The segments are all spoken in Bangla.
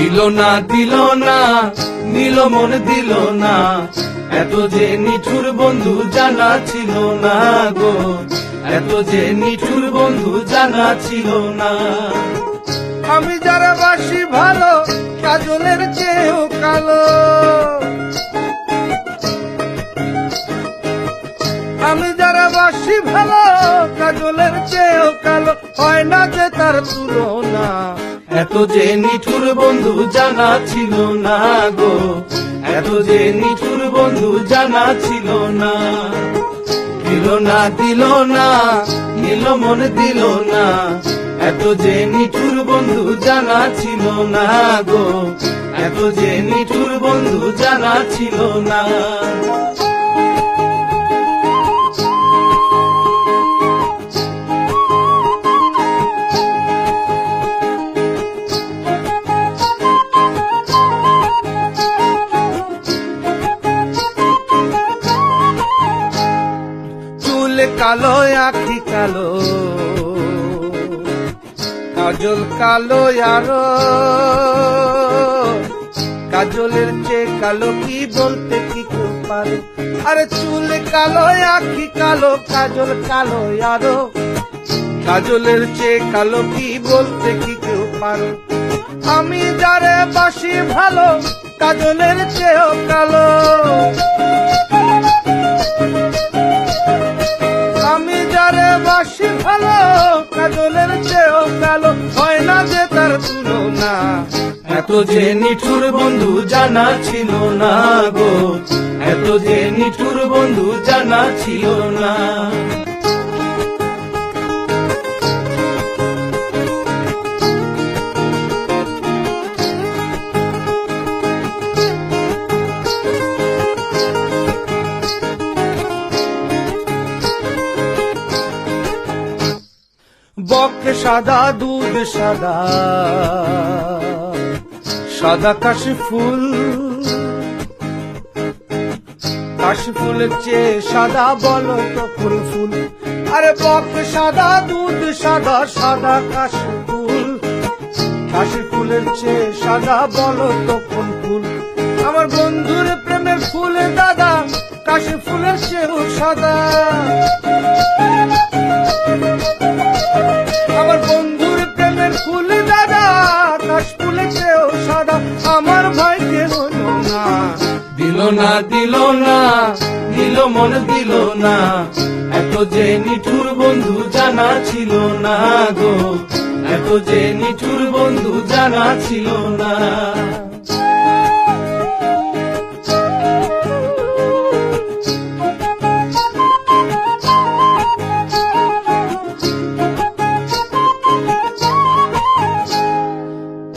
দিল না দিল না নিল মন দিল না, এত যে নিঠুর বন্ধু জানা ছিল না গো, এত যে নিঠুর বন্ধু জানা ছিল না। আমি যারা বাসি ভালো কাজলের চেয়েও কালো, আমি যারা বাসি ভালো কাজলের চেয়েও কালো, হয় না যে তার তুলনা। এত যে নিঠুর বন্ধু জানা ছিল না গো, এত যে নিঠুর বন্ধু জানা ছিল না। দিল না দিল না নিল মন দিল না, এত যে নিঠুর বন্ধু জানা ছিল না গো, এত যে নিঠুর বন্ধু জানা ছিল না। কালো আখি কালো, কাজল কালো আরো, কাজলের চেয়ে কালো কি বলতে কি কেউ পারে? আরে চুল কালো আখি কালো, কাজল কালো আরো, কাজলের চেয়ে কালো কি বলতে কি কেউ পারে? আমি যারে বাসি ভালো কাজলের চেয়েও কালো, আমি যারে বাসি ভালো কাজলের চেয়েও কালো, হয় না যে তার তুলনা। এত যে নিঠুর বন্ধু জানা ছিল না গো, এত যে নিঠুর বন্ধু জানা ছিল না। বক সাদা দুধ সাদা, সাদা কাশি ফুল, কাশি ফুলের চেয়ে সাদা বলো তো ফুল ফুল। আরে বক সাদা দুধ সাদা, সাদা কাশি ফুল, কাশি ফুলের চেয়ে সাদা বলো তো কোন ফুল? আমার বন্ধুর প্রেমের ফুল দাদা, কাশি ফুলের চেয়েও সাদা। আমার বন্ধুর প্রেমের ফুল দাদা, কাশ ফুলের চেয়েও সাদা, আমার ভাইকে হলো না। দিল না দিল না নিল মন দিল না, এত যে নিঠুর বন্ধু জানা ছিল না গো, এত যে নিঠুর বন্ধু জানা ছিল না।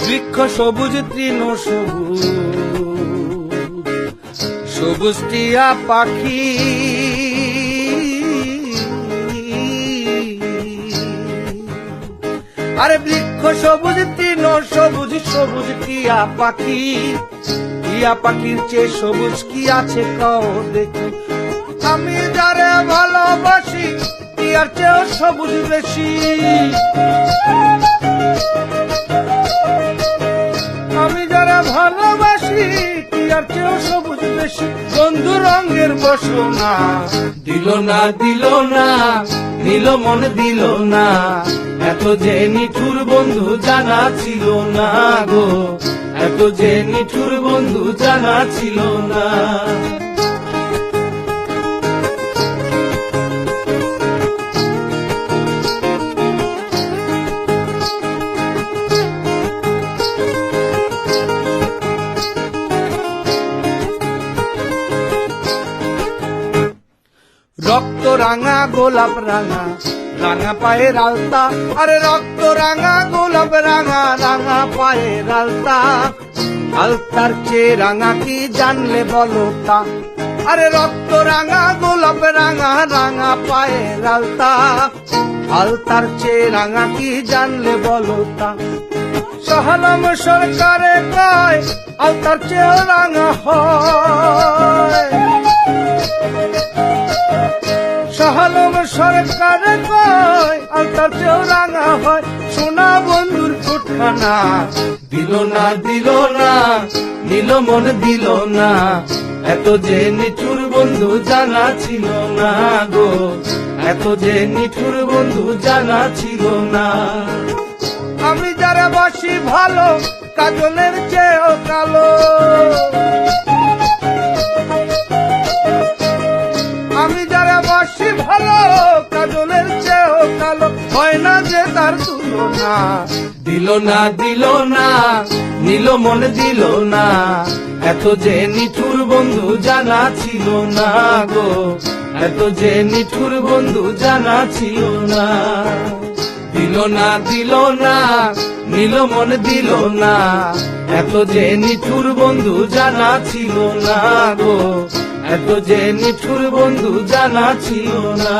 বৃক্ষ সবুজ তৃণ সবুজ, সবুজ টিয়া পাখি, আরে বৃক্ষ সবুজ তৃণ সবুজ, সবুজ টিয়া পাখি, টিয়া পাখির চেয়ে সবুজ কি আছে কও দেখি? আমি যারে ভালোবাসি টিয়ার চেয়েও সবুজ বেশি, আমি যারা ভালোবাসি টিয়ার চেয়েও সবুজ বেশি, বন্ধু রঙের বসনা। দিল না দিল না নিল মন দিল না, এত যে নিঠুর বন্ধু জানা ছিল না গো, এত যে নিঠুর বন্ধু জানা ছিল না। রক্ত রাঙা গোলাপ রাঙা, রাঙা পায়ের আলতা, আরে রক্ত রাঙা গোলাপ রাঙা, রাঙা পায়ের আলতা, আলতার চেয়ে রাঙা কি জানলে বলো তা? আরে রক্ত রাঙা গোলাপ রাঙা, রাঙা পায়ের আলতা, আলতার চেয়ে রাঙা কি জানলে বলো তা? সহলম সরকারে কয় আলতার চেয়ে রাঙা হয়, শাহালম সরকারে কয় আলতার চেয়েও রাঙা হয় সোনা বন্ধুর ঠোঁটখানা। দিল না নিল মন দিল না, এত যে নিঠুর বন্ধু জানা ছিল না গো, এত যে নিঠুর বন্ধু জানা ছিল না। আমি যারা বাসি ভালো কাজলের চেয়েও কালো, আমি যারা বাসি ভালো কাজলের চেয়েও কালো, হয় না যে তার তুলনা। দিল না নিল মন দিল না, এত যে নিঠুর বন্ধু জানা ছিল না গো, এত যে নিঠুর বন্ধু জানা ছিল না। দিল না নিল মন দিল না, এত যে নিঠুর বন্ধু জানা ছিল না গো, এত যে নিঠুর বন্ধু জানা ছিল না।